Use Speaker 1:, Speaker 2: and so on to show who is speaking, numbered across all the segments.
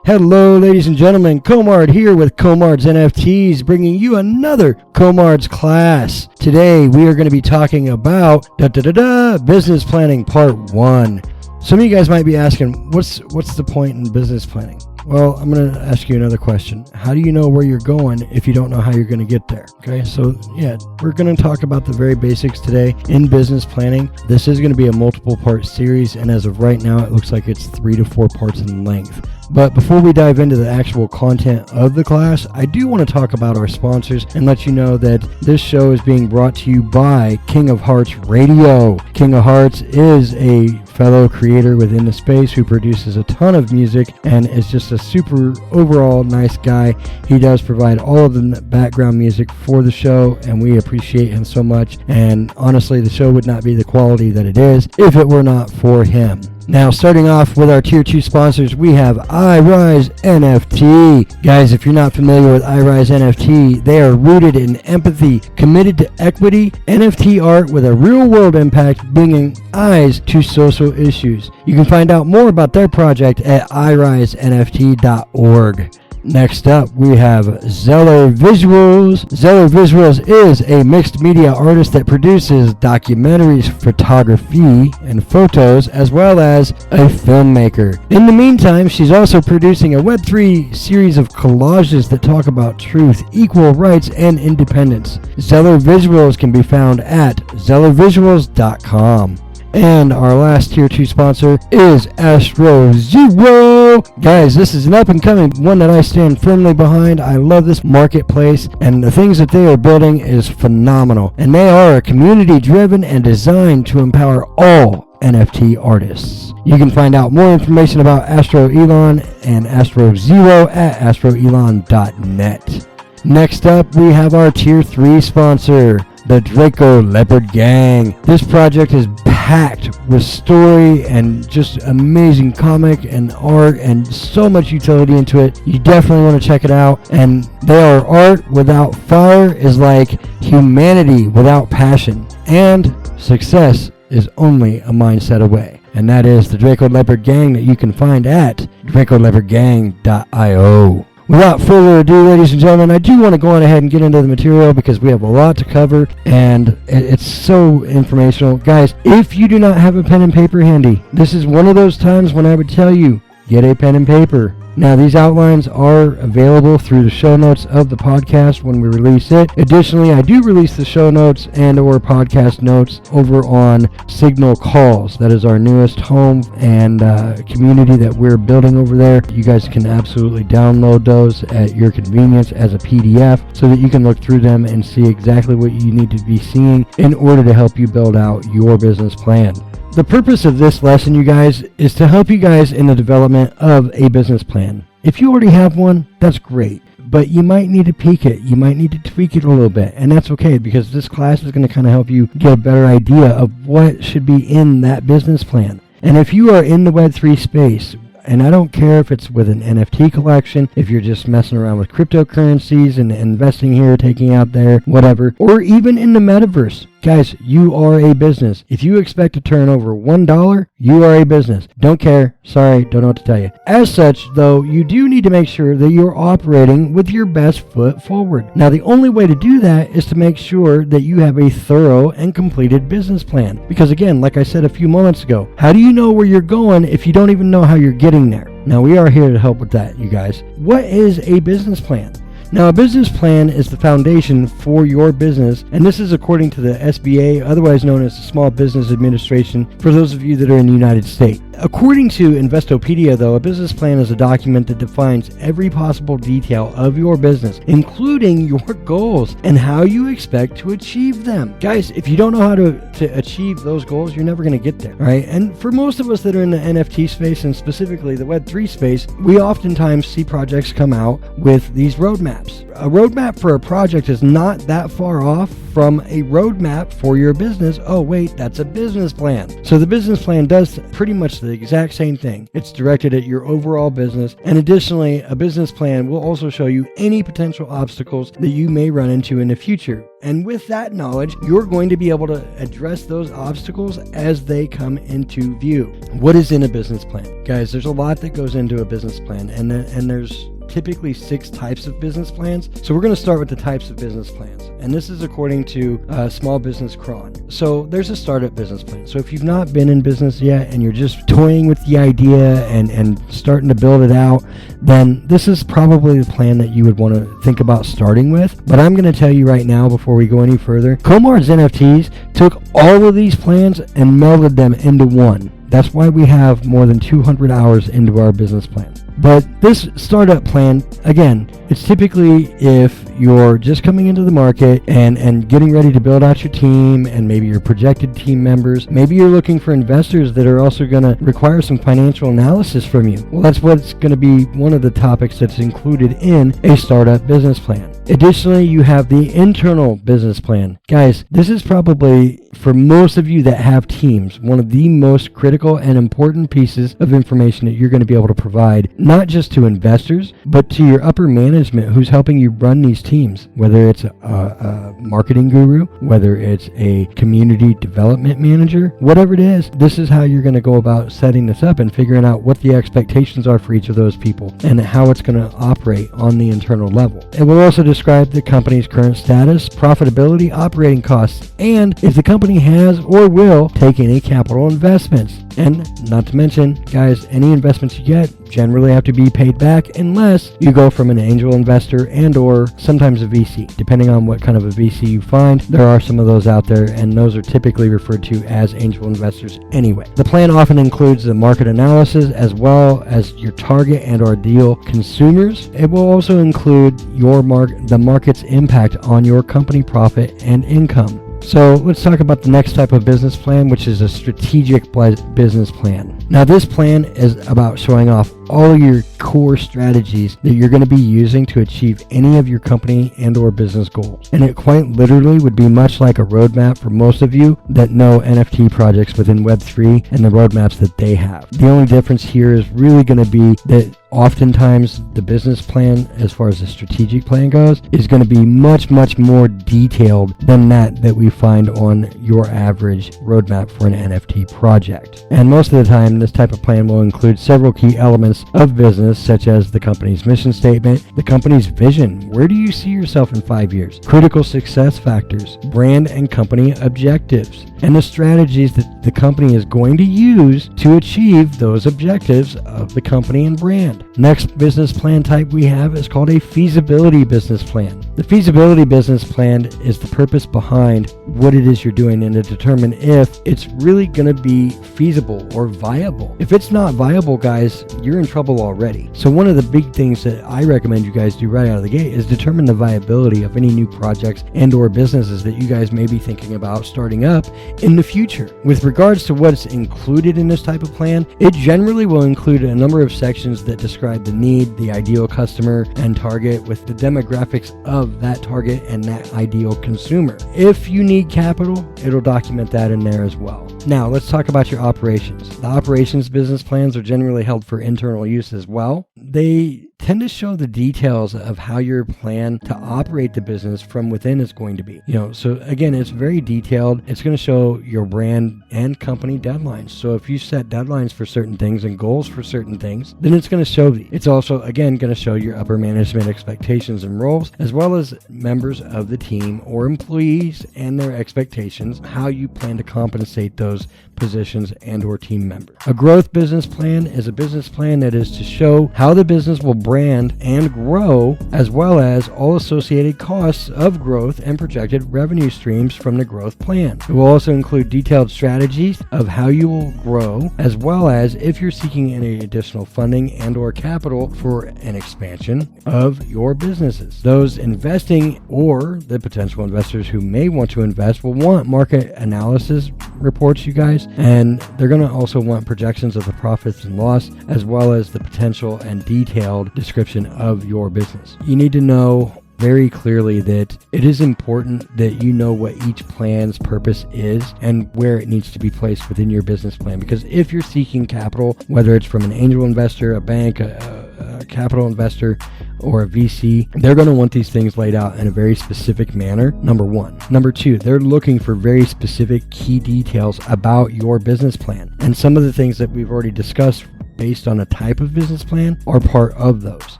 Speaker 1: Hello, ladies and gentlemen. Komard here with Komards NFTs, bringing you another Komards class. Today, we are going to be talking about business planning part 1. Some of you guys might be asking, what's the point in business planning? Well, I'm going to ask you another question. How do you know where you're going if you don't know how you're going to get there? Okay, so yeah, we're going to talk about the very basics today in business planning. This is going to be a multiple part series, and as of right now, it looks like it's 3 to 4 parts in length. But before we dive into the actual content of the class, I do want to talk about our sponsors and let you know that this show is being brought to you by King of Hearts Radio. King of Hearts is a fellow creator within the space who produces a ton of music and is just a super overall nice guy. He does provide all of the background music for the show, and we appreciate him so much. And honestly, the show would not be the quality that it is if it were not for him. Now, starting off with our Tier 2 sponsors, we have iRise NFT. Guys, if you're not familiar with iRise NFT, they are rooted in empathy, committed to equity, NFT art with a real-world impact, bringing eyes to social issues. You can find out more about their project at irisenft.org. Next up, we have Zeller Visuals. Zeller Visuals is a mixed media artist that produces documentaries, photography, and photos, as well as a filmmaker. In the meantime, she's also producing a Web3 series of collages that talk about truth, equal rights, and independence. Zeller Visuals can be found at zellervisuals.com. And our last Tier 2 sponsor is Astro Zero. Guys, this is an up-and-coming one that I stand firmly behind. I love this marketplace, and the things that they are building is phenomenal. And they are a community-driven and designed to empower all NFT artists. You can find out more information about Astro Elon and Astro Zero at astroelon.net. Next up, we have our Tier 3 sponsor, the Draco Leopard Gang. This project is packed with story and just amazing comic and art and so much utility into it. You definitely want to check it out. And their art without fire is like humanity without passion. And success is only a mindset away. And that is the Draco Leopard Gang that you can find at dracoleopardgang.io. Without further ado, ladies and gentlemen, I do want to go on ahead and get into the material because we have a lot to cover and it's so informational. Guys, if you do not have a pen and paper handy, this is one of those times when I would tell you, get a pen and paper. Now, these outlines are available through the show notes of the podcast when we release it. Additionally, I do release the show notes and or podcast notes over on Signal Calls. That is our newest home and community that we're building over there. You guys can absolutely download those at your convenience as a PDF so that you can look through them and see exactly what you need to be seeing in order to help you build out your business plan. The purpose of this lesson, you guys, is to help you guys in the development of a business plan. If you already have one, that's great, but you might need to tweak it. You might need to tweak it a little bit, and that's okay because this class is going to kind of help you get a better idea of what should be in that business plan. And if you are in the Web3 space, and I don't care if it's with an NFT collection, if you're just messing around with cryptocurrencies and investing here, taking out there, whatever, or even in the metaverse. Guys, you are a business. If you expect to turn over $1, you are a business. Don't care. Sorry, don't know what to tell you. As such, though, you do need to make sure that you're operating with your best foot forward. Now, the only way to do that is to make sure that you have a thorough and completed business plan. Because again, like I said a few moments ago, how do you know where you're going if you don't even know how you're getting there? Now, we are here to help with that, you guys. What is a business plan? Now, a business plan is the foundation for your business, and this is according to the SBA, otherwise known as the Small Business Administration, for those of you that are in the United States. According to Investopedia, though, a business plan is a document that defines every possible detail of your business, including your goals and how you expect to achieve them. Guys, if you don't know how to achieve those goals, you're never going to get there, right? And for most of us that are in the NFT space, and specifically the Web3 space, we oftentimes see projects come out with these roadmaps. A roadmap for a project is not that far off from a roadmap for your business. Oh, wait, that's a business plan. So the business plan does pretty much the the exact same thing. It's directed at your overall business, and additionally, a business plan will also show you any potential obstacles that you may run into in the future. And with that knowledge, you're going to be able to address those obstacles as they come into view. What is in a business plan? Guys, there's a lot that goes into a business plan, and there's typically 6 types of business plans. So we're going to start with the types of business plans. And this is according to Small Business Cron. So there's a startup business plan. So if you've not been in business yet and you're just toying with the idea and starting to build it out, then this is probably the plan that you would want to think about starting with. But I'm going to tell you right now, before we go any further, Komards NFTs took all of these plans and melded them into one. That's why we have more than 200 hours into our business plan. But this startup plan, again, it's typically if you're just coming into the market and getting ready to build out your team and maybe your projected team members. Maybe you're looking for investors that are also going to require some financial analysis from you. Well, that's what's going to be one of the topics that's included in a startup business plan. Additionally, you have the internal business plan. Guys, this is probably, for most of you that have teams, one of the most critical and important pieces of information that you're going to be able to provide, not just to investors, but to your upper management who's helping you run these teams, whether it's a marketing guru, whether it's a community development manager, whatever it is. This is how you're going to go about setting this up and figuring out what the expectations are for each of those people and how it's going to operate on the internal level. It will also describe the company's current status, profitability, operating costs, and if the company has or will take any capital investments. And not to mention, guys, any investments you get generally have to be paid back unless you go from an angel investor and or sometimes a VC. Depending on what kind of a VC you find, there are some of those out there, and those are typically referred to as angel investors anyway. The plan often includes the market analysis as well as your target and or ideal consumers. It will also include the market's impact on your company profit and income. So let's talk about the next type of business plan, which is a strategic business plan. Now, this plan is about showing off all your core strategies that you're going to be using to achieve any of your company and or business goals. And it quite literally would be much like a roadmap for most of you that know NFT projects within Web3 and the roadmaps that they have. The only difference here is really going to be that oftentimes the business plan, as far as the strategic plan goes, is going to be much more detailed than that we find on your average roadmap for an NFT project. And most of the time, this type of plan will include several key elements of business, such as the company's mission statement, the company's vision, where do you see yourself in 5 years, critical success factors, brand and company objectives, and the strategies that the company is going to use to achieve those objectives of the company and brand. Next business plan type we have is called a feasibility business plan. The feasibility business plan is the purpose behind what it is you're doing and to determine if it's really going to be feasible or viable. If it's not viable, guys, you're in trouble already. So one of the big things that I recommend you guys do right out of the gate is determine the viability of any new projects and or businesses that you guys may be thinking about starting up in the future. With regards to what's included in this type of plan, it generally will include a number of sections that describe the need, the ideal customer and target with the demographics of that target and that ideal consumer. If you need capital, it'll document that in there as well. Now, let's talk about your operations. The operations business plans are generally held for internal use as well. They tend to show the details of how your plan to operate the business from within is going to be. So again, it's very detailed. It's going to show your brand and company deadlines. So if you set deadlines for certain things and goals for certain things, then it's going to show these. It's also, again, going to show your upper management expectations and roles, as well as members of the team or employees and their expectations, how you plan to compensate those positions and or team members. A growth business plan is a business plan that is to show how the business will brand and grow, as well as all associated costs of growth and projected revenue streams from the growth plan. It will also include detailed strategies of how you will grow, as well as if you're seeking any additional funding and or capital for an expansion of your businesses. Those investing or the potential investors who may want to invest will want market analysis reports, you guys, and they're going to also want projections of the profits and loss, as well as the potential and detailed description of your business. You need to know very clearly that it is important that you know what each plan's purpose is and where it needs to be placed within your business plan. Because if you're seeking capital, whether it's from an angel investor, a bank, a capital investor, or a VC, they're going to want these things laid out in a very specific manner, number one. Number two, they're looking for very specific key details about your business plan. And some of the things that we've already discussed based on a type of business plan are part of those.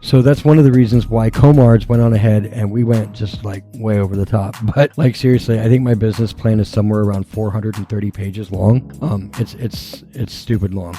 Speaker 1: So that's one of the reasons why Komards went on ahead and we went just like way over the top. But like seriously, I think my business plan is somewhere around 430 pages long. It's stupid long.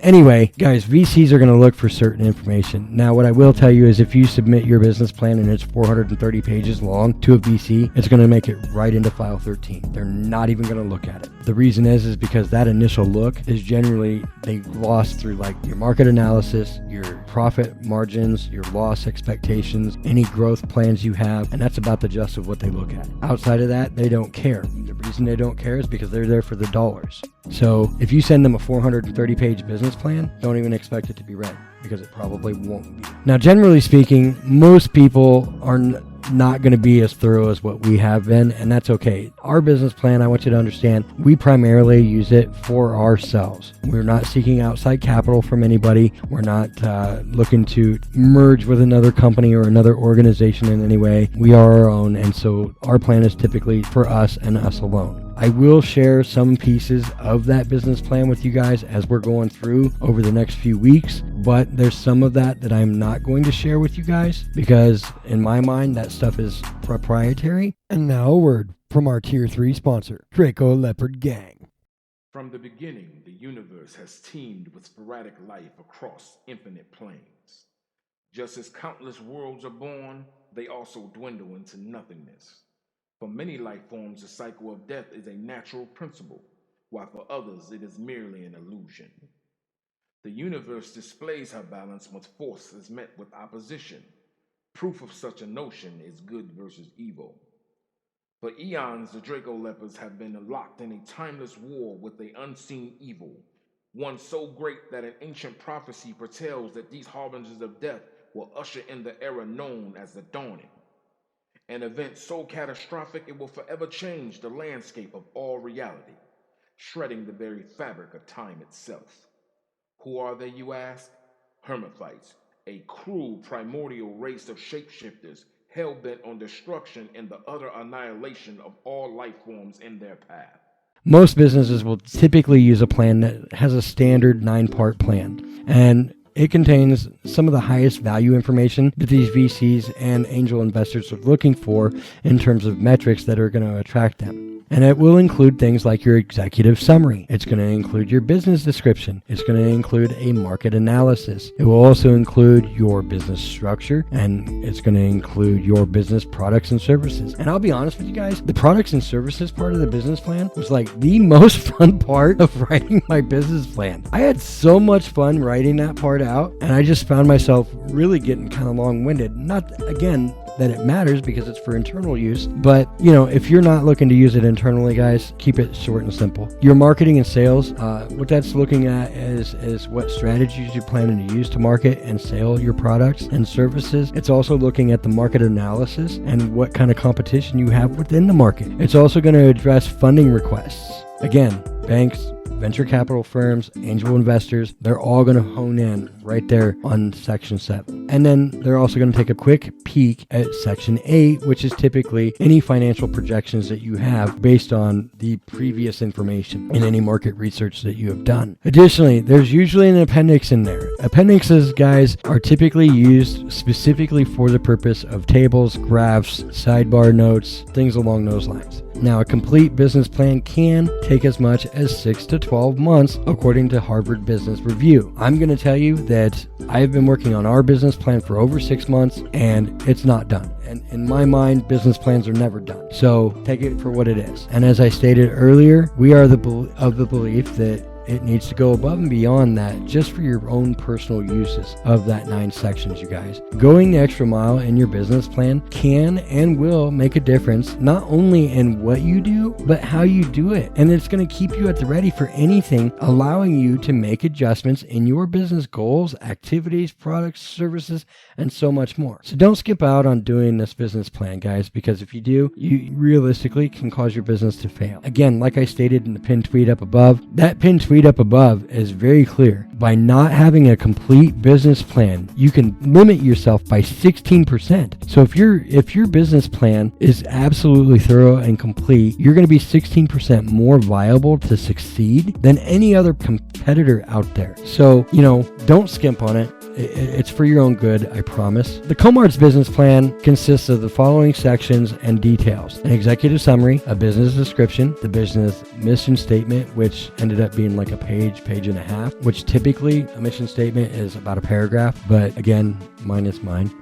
Speaker 1: Anyway, guys, VCs are going to look for certain information. Now, what I will tell you is if you submit your business plan and it's 430 pages long to a VC, it's going to make it right into file 13. They're not even going to look at it. The reason is because that initial look is generally they gloss through like your market analysis, your profit margins, your loss expectations, any growth plans you have, and that's about the gist of what they look at. Outside of that, they don't care. The reason they don't care is because they're there for the dollars. So if you send them a 430-page business plan, don't even expect it to be read because it probably won't be. Now, generally speaking, most people are not going to be as thorough as what we have been, and that's okay. Our business plan, I want you to understand, we primarily use it for ourselves. We're not seeking outside capital from anybody. We're not looking to merge with another company or another organization in any way. We are our own, and so our plan is typically for us and us alone. I will share some pieces of that business plan with you guys as we're going through over the next few weeks, but there's some of that I'm not going to share with you guys because in my mind that stuff is proprietary. And now a word from our Tier 3 sponsor, Draco Leopard Gang.
Speaker 2: From the beginning, the universe has teemed with sporadic life across infinite planes. Just as countless worlds are born, they also dwindle into nothingness. For many life forms, the cycle of death is a natural principle, while for others it is merely an illusion. The universe displays her balance when force is met with opposition. Proof of such a notion is good versus evil. For eons, the Draco Leopards have been locked in a timeless war with the unseen evil, one so great that an ancient prophecy foretells that these harbingers of death will usher in the era known as the Dawning. An event so catastrophic it will forever change the landscape of all reality, shredding the very fabric of time itself. Who are they, you ask? Hermaphites, a cruel primordial race of shapeshifters hell-bent on destruction and the utter annihilation of all life forms in their path.
Speaker 1: Most businesses will typically use a plan that has a standard 9-part plan, and it contains some of the highest value information that these VCs and angel investors are looking for in terms of metrics that are going to attract them. And it will include things like your executive summary. It's going to include your business description. It's going to include a market analysis. It will also include your business structure, and it's going to include your business products and services. And I'll be honest with you guys, the products and services part of the business plan was like the most fun part of writing my business plan. I had so much fun writing that part out, and I just found myself really getting kind of long-winded. Not, again, that it matters because it's for internal use, but if you're not looking to use it internally, guys, keep it short and simple. Your marketing and sales, what that's looking at is what strategies you're planning to use to market and sell your products and services. It's also looking at the market analysis and what kind of competition you have within the market. It's also going to address funding requests. Again, banks, venture capital firms, angel investors, they're all going to hone in right there on Section 7. And then they're also going to take a quick peek at Section 8, which is typically any financial projections that you have based on the previous information in any market research that you have done. Additionally, there's usually an appendix in there. Appendixes, guys, are typically used specifically for the purpose of tables, graphs, sidebar notes, things along those lines. Now, a complete business plan can take as much as 6 to 12 months, according to Harvard Business Review. I'm going to tell you that I've been working on our business plan for over 6 months, and it's not done. And in my mind, business plans are never done. So take it for what it is. And as I stated earlier, we are of the belief that it needs to go above and beyond that just for your own personal uses of that 9 sections, you guys. Going the extra mile in your business plan can and will make a difference, not only in what you do, but how you do it. And it's going to keep you at the ready for anything, allowing you to make adjustments in your business goals, activities, products, services, and so much more. So don't skip out on doing this business plan, guys, because if you do, you realistically can cause your business to fail. Again, like I stated in the pinned tweet up above, that pinned tweet up above is very clear. By not having a complete business plan, you can limit yourself by 16%. So if your business plan is absolutely thorough and complete, you're going to be 16% more viable to succeed than any other competitor out there. So, don't skimp on it. It's for your own good, I promise. The Komards business plan consists of the following sections and details: an executive summary, a business description, the business mission statement, which ended up being like a page and a half, which typically a mission statement is about a paragraph, but again, mine is mine.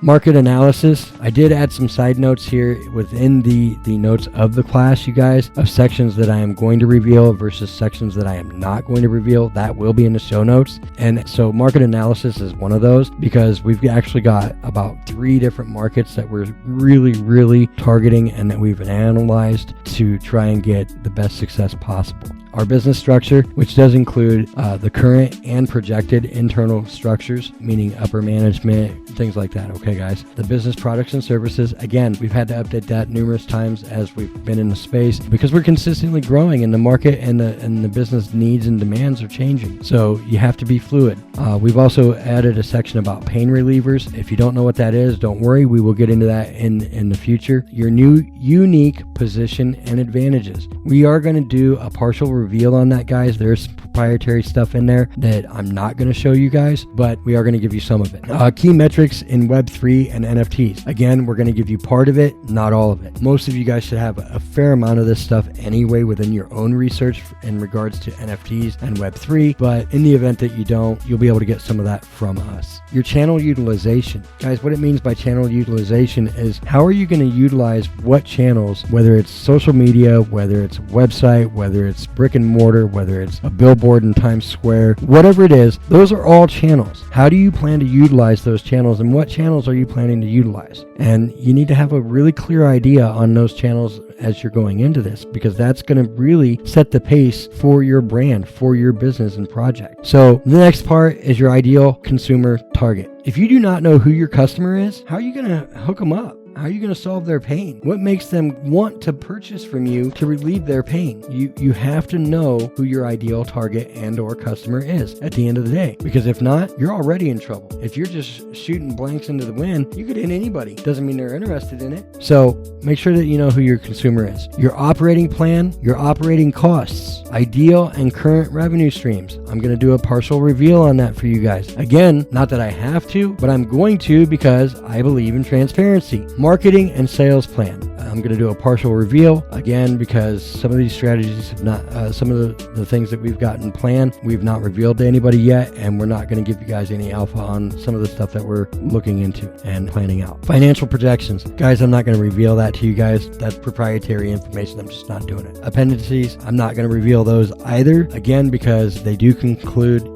Speaker 1: Market analysis. I did add some side notes here within the notes of the class, you guys, of sections that I am going to reveal versus sections that I am not going to reveal. That will be in the show notes. And so market analysis is one of those, because we've actually got about 3 different markets that we're really targeting and that we've analyzed to try and get the best success possible. Our business structure, which does include the current and projected internal structures, meaning upper management, things like that. Okay, guys. The business products and services. Again, we've had to update that numerous times as we've been in the space, because we're consistently growing in the market, and the business needs and demands are changing. So you have to be fluid. We've also added a section about pain relievers. If you don't know what that is, don't worry. We will get into that in the future. Your new unique position and advantages. We are going to do a partial reveal on that, guys. There's proprietary stuff in there that I'm not going to show you guys, but we are going to give you some of it. Key metrics in Web3 and NFTs. Again, we're going to give you part of it, not all of it. Most of you guys should have a fair amount of this stuff anyway within your own research in regards to NFTs and Web3, but in the event that you don't, you'll be able to get some of that from us. Your channel utilization. Guys, what it means by channel utilization is how are you going to utilize what channels, whether it's social media, whether it's a website, whether it's brick and mortar, whether it's a billboard in Times Square, whatever it is, those are all channels. How do you plan to utilize those channels, and what channels are you planning to utilize? And you need to have a really clear idea on those channels as you're going into this, because that's going to really set the pace for your brand, for your business and project. So the next part is your ideal consumer target. If you do not know who your customer is, how are you going to hook them up? How are you going to solve their pain? What makes them want to purchase from you to relieve their pain? You have to know who your ideal target and or customer is at the end of the day, because if not, you're already in trouble. If you're just shooting blanks into the wind, you could hit anybody. Doesn't mean they're interested in it. So make sure that you know who your consumer is. Your operating plan, your operating costs, ideal and current revenue streams. I'm going to do a partial reveal on that for you guys. Again, not that I have to, but I'm going to, because I believe in transparency. Marketing and sales plan. I'm going to do a partial reveal again, because some of these strategies have not, some of the things that we've gotten planned, we've not revealed to anybody yet, and we're not going to give you guys any alpha on some of the stuff that we're looking into and planning out. Financial projections. Guys, I'm not going to reveal that to you guys. That's proprietary information. I'm just not doing it. Appendices. I'm not going to reveal those either, again, because they do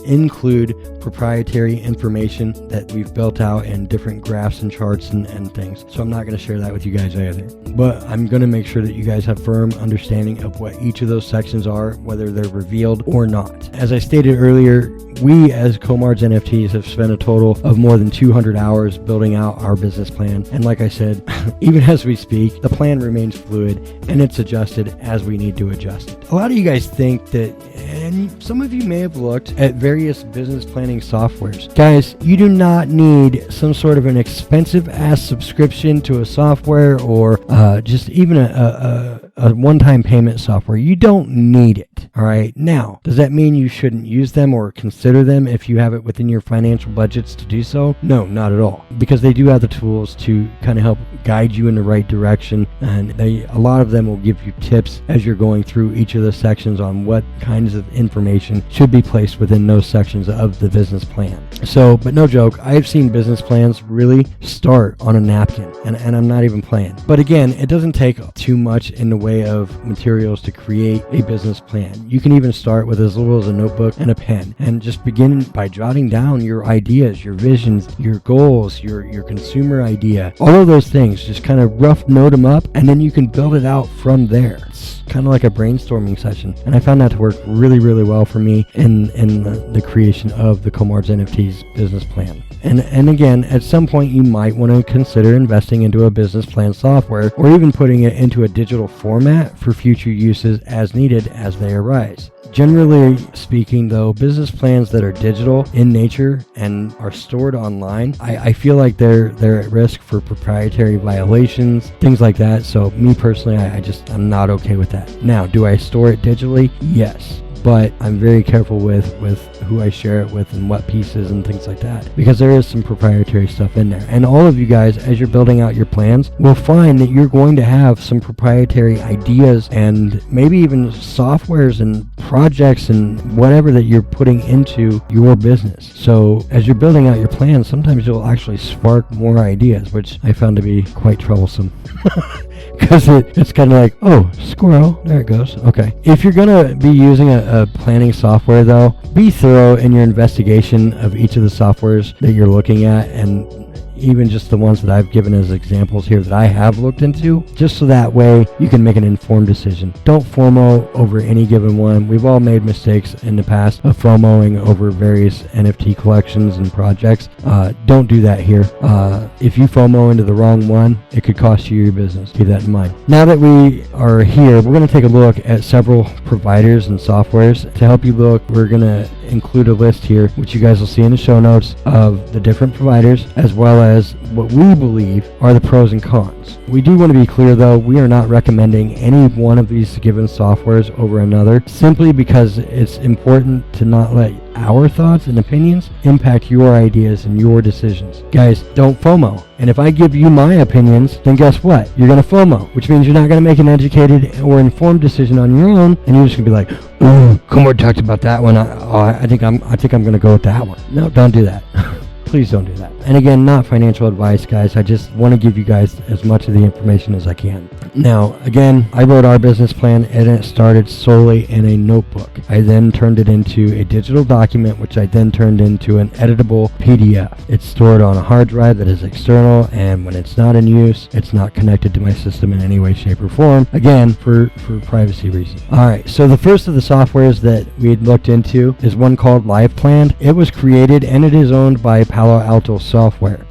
Speaker 1: include proprietary information that we've built out in different graphs and charts and things. So I'm not going to share that with you guys either. But I'm going to make sure that you guys have firm understanding of what each of those sections are, whether they're revealed or not. As I stated earlier, we as Komards NFTs have spent a total of more than 200 hours building out our business plan. And like I said, even as we speak, the plan remains fluid and it's adjusted as we need to adjust it. A lot of you guys think that, and some of you may have looked at various business planning softwares. Guys, you do not need some sort of an expensive ass subscription to a software or just even a one-time payment software. You don't need it. All right. Now, does that mean you shouldn't use them or consider them if you have it within your financial budgets to do so? No, not at all. Because they do have the tools to kind of help guide you in the right direction. And a lot of them will give you tips as you're going through each of the sections on what kinds of information should be placed within those sections of the business plan. So, but no joke, I've seen business plans really start on a napkin, and I'm not even playing. But again, it doesn't take too much in the way way of materials to create a business plan. You can even start with as little as a notebook and a pen and just begin by jotting down your ideas, your visions, your goals, your consumer idea, all of those things. Just kind of rough note them up, and then you can build it out from there. It's kind of like a brainstorming session, and I found that to work really, really well for me in the creation of the Komards NFTs business plan. And again, at some point you might want to consider investing into a business plan software, or even putting it into a digital format for future uses as needed as they arise. Generally speaking, though, business plans that are digital in nature and are stored online, I feel like they're at risk for proprietary violations, things like that. So me personally, I'm not okay with that. Now, do I store it digitally? Yes. But I'm very careful with who I share it with and what pieces and things like that, because there is some proprietary stuff in there. And all of you guys, as you're building out your plans, will find that you're going to have some proprietary ideas and maybe even softwares and projects and whatever that you're putting into your business. So as you're building out your plans, sometimes you'll actually spark more ideas, which I found to be quite troublesome. Because it's kind of like, oh, squirrel, there it goes. Okay. If you're going to be using a planning software, though, be thorough in your investigation of each of the softwares that you're looking at, and even just the ones that I've given as examples here that I have looked into, just so that way you can make an informed decision. Don't FOMO over any given one. We've all made mistakes in the past of FOMOing over various NFT collections and projects. Don't do that here. If you FOMO into the wrong one, it could cost you your business. Keep that in mind. Now that we are here, we're going to take a look at several providers and softwares. To help you look, we're going to include a list here, which you guys will see in the show notes, of the different providers, as well as what we believe are the pros and cons. We do want to be clear, though, we are not recommending any one of these given softwares over another, simply because it's important to not let our thoughts and opinions impact your ideas and your decisions. Guys, don't FOMO. And if I give you my opinions, then guess what? You're going to FOMO, which means you're not going to make an educated or informed decision on your own, and you're just going to be like, "Ooh, Komard talked about that one. I think I'm going to go with that one." No, don't do that. Please don't do that. And again, not financial advice, guys. I just want to give you guys as much of the information as I can. Now, again, I wrote our business plan, and it started solely in a notebook. I then turned it into a digital document, which I then turned into an editable PDF. It's stored on a hard drive that is external, and when it's not in use, it's not connected to my system in any way, shape, or form. Again, for privacy reasons. All right, so the first of the softwares that we had looked into is one called LivePlan. It was created, and it is owned by Palo Alto Software.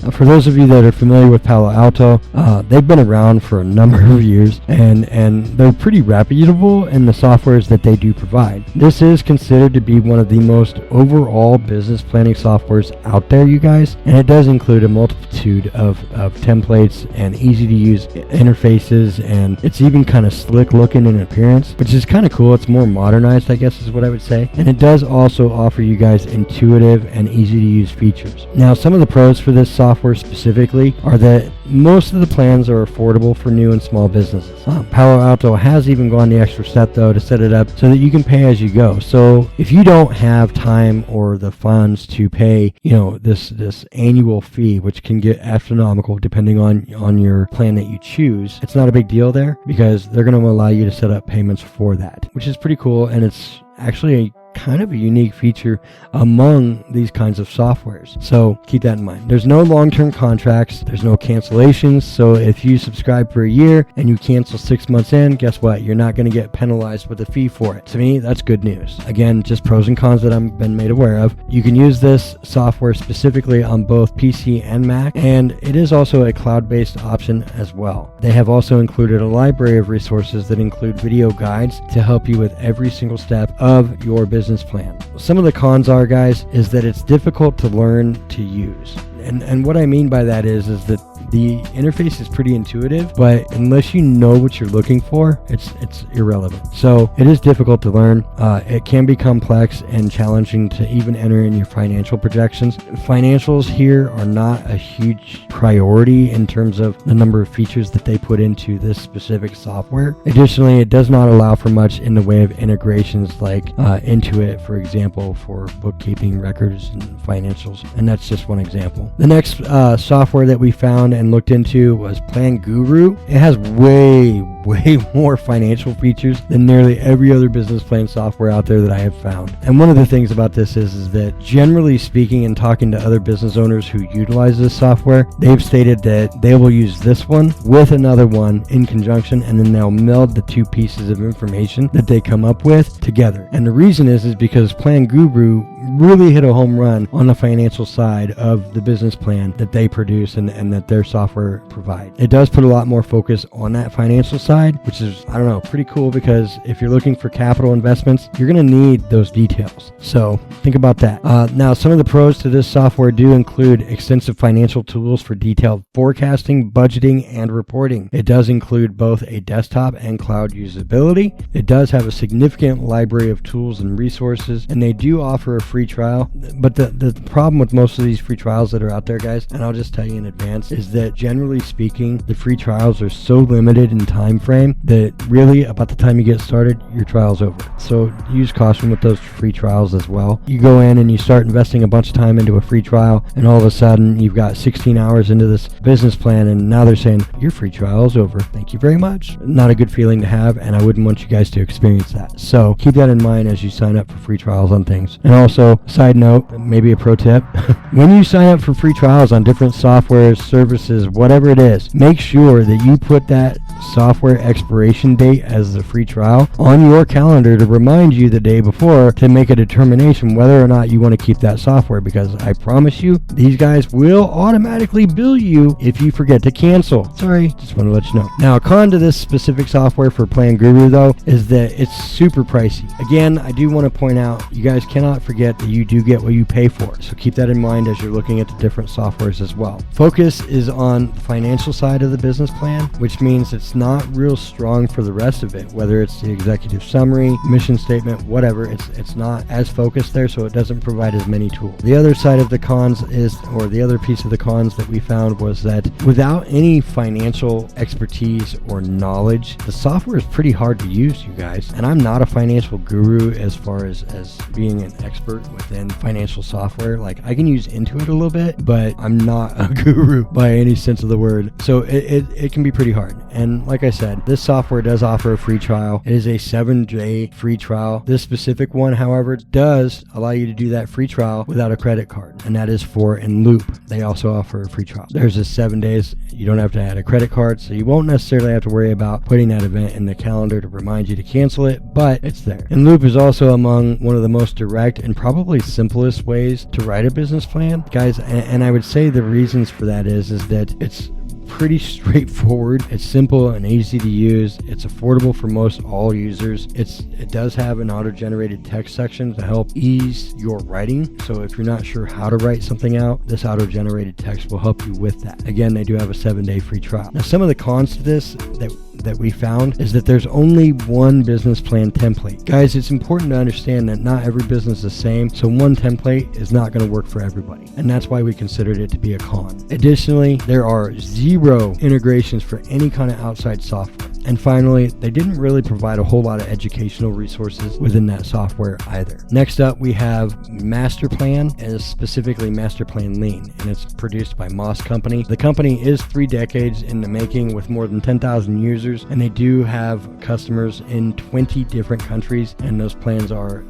Speaker 1: Now, for those of you that are familiar with Palo Alto, they've been around for a number of years, and they're pretty reputable in the softwares that they do provide. This is considered to be one of the most overall business planning softwares out there, you guys, and it does include a multitude of templates and easy to use interfaces, and it's even kind of slick looking in appearance, which is kind of cool. It's more modernized, I guess is what I would say, and it does also offer you guys intuitive and easy to use features. Now, some of the pros for this software specifically are that most of the plans are affordable for new and small businesses. Palo Alto has even gone the extra step, though, to set it up so that you can pay as you go. So if you don't have time or the funds to pay, this annual fee, which can get astronomical depending on your plan that you choose, it's not a big deal there, because they're going to allow you to set up payments for that, which is pretty cool, and it's actually kind of a unique feature among these kinds of softwares. So keep that in mind. There's no long-term contracts. There's no cancellations. So if you subscribe for a year and you cancel 6 months in, guess what? You're not going to get penalized with a fee for it. To me, that's good news. Again, just pros and cons that I've been made aware of. You can use this software specifically on both PC and Mac, and it is also a cloud-based option as well. They have also included a library of resources that include video guides to help you with every single step of your business plan. Some of the cons are, guys, is that it's difficult to learn to use. And what I mean by that is that the interface is pretty intuitive, but unless you know what you're looking for, it's irrelevant. So it is difficult to learn. It can be complex and challenging to even enter in your financial projections. Financials here are not a huge priority in terms of the number of features that they put into this specific software. Additionally, it does not allow for much in the way of integrations like Intuit, for example, for bookkeeping, records, and financials. And that's just one example. The next software that we found and looked into was Plan Guru. It has way way more financial features than nearly every other business plan software out there that I have found. And one of the things about this is that generally speaking, and talking to other business owners who utilize this software, they've stated that they will use this one with another one in conjunction, and then they'll meld the two pieces of information that they come up with together. And the reason is because Plan Guru really hit a home run on the financial side of the business plan that they produce and that their software provides. It does put a lot more focus on that financial side, which is, I don't know, pretty cool, because if you're looking for capital investments, you're going to need those details. So think about that. Now, some of the pros to this software do include extensive financial tools for detailed forecasting, budgeting, and reporting. It does include both a desktop and cloud usability. It does have a significant library of tools and resources, and they do offer a free trial. But the problem with most of these free trials that are out there, guys, and I'll just tell you in advance, is that generally speaking, the free trials are so limited in time frame that really about the time you get started, your trial's over. So use caution with those free trials as well. You go in and you start investing a bunch of time into a free trial, and all of a sudden you've got 16 hours into this business plan, and now they're saying your free trial is over. Thank you very much. Not a good feeling to have, and I wouldn't want you guys to experience that. So keep that in mind as you sign up for free trials on things. And also, side note, maybe a pro tip, when you sign up for free trials on different softwares, services, whatever it is, make sure that you put that software expiration date as the free trial on your calendar to remind you the day before to make a determination whether or not you want to keep that software, because I promise you, these guys will automatically bill you if you forget to cancel. Sorry, just want to let you know. Now, a con to this specific software for Plan Guru, though, is that it's super pricey. Again, I do want to point out, you guys cannot forget that you do get what you pay for. So keep that in mind as you're looking at the different softwares as well. Focus is on the financial side of the business plan, which means it's not real strong for the rest of it, whether it's the executive summary, mission statement, whatever. It's not as focused there, so it doesn't provide as many tools. The other side of the cons is, or the other piece of the cons that we found, was that without any financial expertise or knowledge, the software is pretty hard to use, you guys. And I'm not a financial guru as far as being an expert within financial software. Like, I can use Intuit a little bit, but I'm not a guru by any sense of the word. So it can be pretty hard. And like I said, this software does offer a free trial. It is a 7-day free trial. This specific one, however, does allow you to do that free trial without a credit card, and that is for Loop. They also offer a free trial. There's a 7 days. You don't have to add a credit card, so you won't necessarily have to worry about putting that event in the calendar to remind you to cancel it, but it's there. Loop is also among one of the most direct and probably simplest ways to write a business plan, guys. And I would say the reasons for that is that it's pretty straightforward. It's simple and easy to use. It's affordable for most all users. It does have an auto-generated text section to help ease your writing. So if you're not sure how to write something out, this auto-generated text will help you with that. Again, they do have a 7-day free trial. Now, some of the cons to this that we found is that there's only one business plan template. Guys, it's important to understand that not every business is the same, so one template is not going to work for everybody, and that's why we considered it to be a con. Additionally, there are 0 integrations for any kind of outside software. And finally, they didn't really provide a whole lot of educational resources within that software either. Next up, we have Master Plan, and specifically Master Plan Lean, and it's produced by Moss Company. The company is 3 decades in the making with more than 10,000 users, and they do have customers in 20 different countries, and those plans are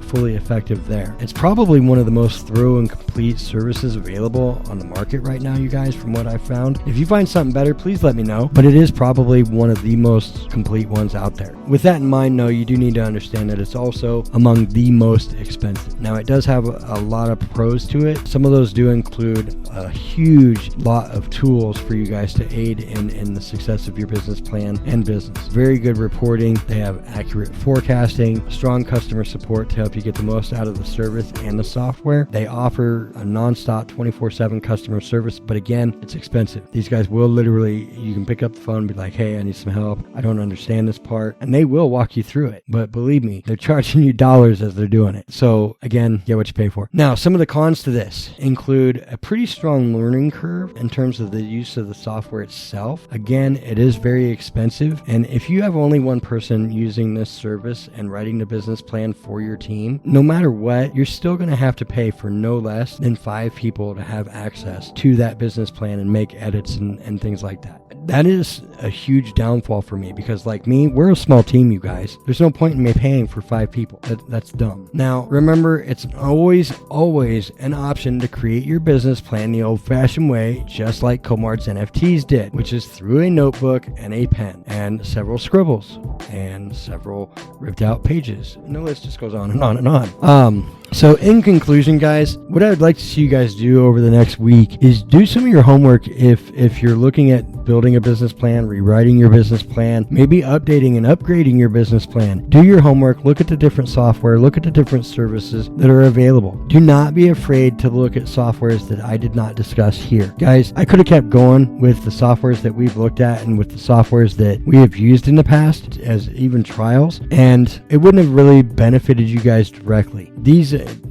Speaker 1: fully effective there. It's probably one of the most thorough and complete services available on the market right now, you guys, from what I've found. If you find something better, please let me know, but it is probably one of the most complete ones out there. With that in mind, though, you do need to understand that it's also among the most expensive. Now, it does have a lot of pros to it. Some of those do include a huge lot of tools for you guys to aid in the success of your business plan and business. Very good reporting. They have accurate forecasting, strong customer support to help you get the most out of the service and the software. They offer a non-stop 24/7 customer service, but again, it's expensive. These guys will literally, you can pick up the phone and be like, hey, I need some help. I don't understand this part. And they will walk you through it. But believe me, they're charging you dollars as they're doing it. So again, get what you pay for. Now, some of the cons to this include a pretty strong learning curve in terms of the use of the software itself. Again, it is very expensive. And if you have only one person using this service and writing the business plan for your team, team, no matter what, you're still going to have to pay for no less than 5 people to have access to that business plan and make edits and things like that. That is a huge downfall for me because, like me, we're a small team, you guys. There's no point in me paying for 5 people. That's dumb. Now, remember, it's always an option to create your business plan the old-fashioned way, just like Komards NFTs did, which is through a notebook and a pen and several scribbles and several ripped out pages. And the list just goes on and on and on. So in conclusion, guys, what I would like to see you guys do over the next week is do some of your homework if you're looking at building a business plan, rewriting your business plan, maybe updating and upgrading your business plan. Do your homework, look at the different software, look at the different services that are available. Do not be afraid to look at softwares that I did not discuss here. Guys, I could have kept going with the softwares that we've looked at and with the softwares that we have used in the past as even trials, and it wouldn't have really benefited you guys directly.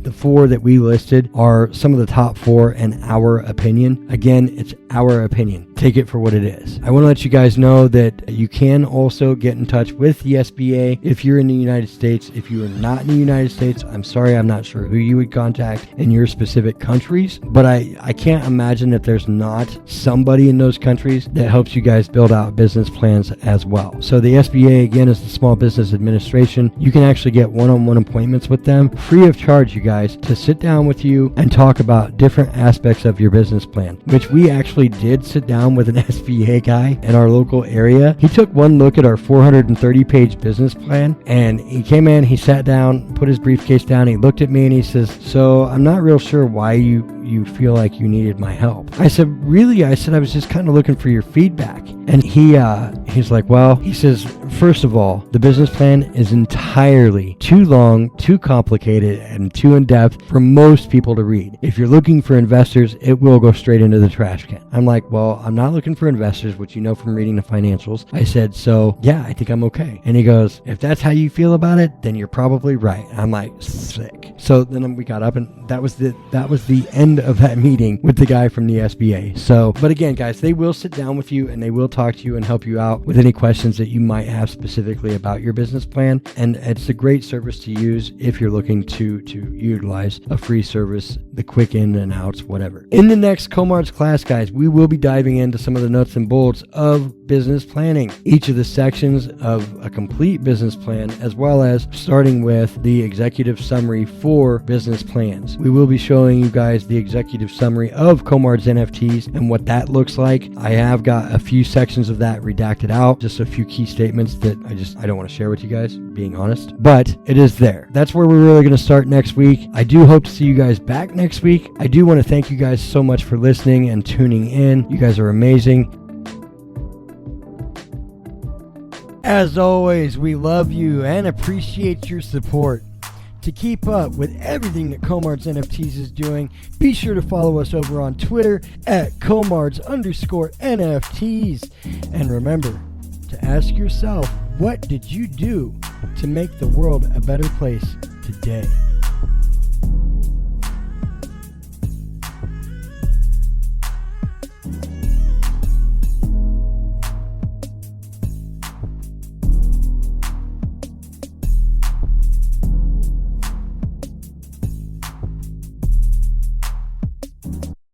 Speaker 1: The 4 that we listed are some of the top 4 in our opinion. Again, it's our opinion. Take it for what it is. I want to let you guys know that you can also get in touch with the SBA if you're in the United States. If you are not in the United States, I'm sorry, I'm not sure who you would contact in your specific countries, but I can't imagine that there's not somebody in those countries that helps you guys build out business plans as well. So the SBA, again, is the Small Business Administration. You can actually get one-on-one appointments with them free of charge, you guys, to sit down with you and talk about different aspects of your business plan, which we actually did sit down with an SBA guy in our local area. He took one look at our 430-page business plan, and he came in, he sat down, put his briefcase down, he looked at me, and he says, "So I'm not real sure why you feel like you needed my help." I said, "Really?" I said, "I was just kind of looking for your feedback." And he's like, "Well," he says, "first of all, the business plan is entirely too long, too complicated, and too in-depth for most people to read. If you're looking for investors, it will go straight into the trash can." I'm like, "Well, I'm not looking for investors," which you know from reading the financials. I said, "So yeah, I think I'm okay." And he goes, "If that's how you feel about it, then you're probably right." I'm like, sick. So then we got up, and that was the end of that meeting with the guy from the SBA. So, but again, guys, they will sit down with you and they will talk to you and help you out with any questions that you might have specifically about your business plan. And it's a great service to use if you're looking to utilize a free service, the quick in and outs, whatever. In the next Komards class, guys, we will be diving into some of the nuts and bolts of business planning, each of the sections of a complete business plan, as well as starting with the executive summary for business plans. We will be showing you guys the executive summary of Komards NFTs and what that looks like. I have got a few sections of that redacted out, just a few key statements that I don't want to share with you guys, being honest, but it is there. That's where we're really going to start next week. I do hope to see you guys back next week. I do want to thank you guys so much for listening and tuning in. You guys are amazing. As always, we love you and appreciate your support. To keep up with everything that Komards NFTs is doing, be sure to follow us over on Twitter at Komards_NFTs. And remember to ask yourself, what did you do to make the world a better place today?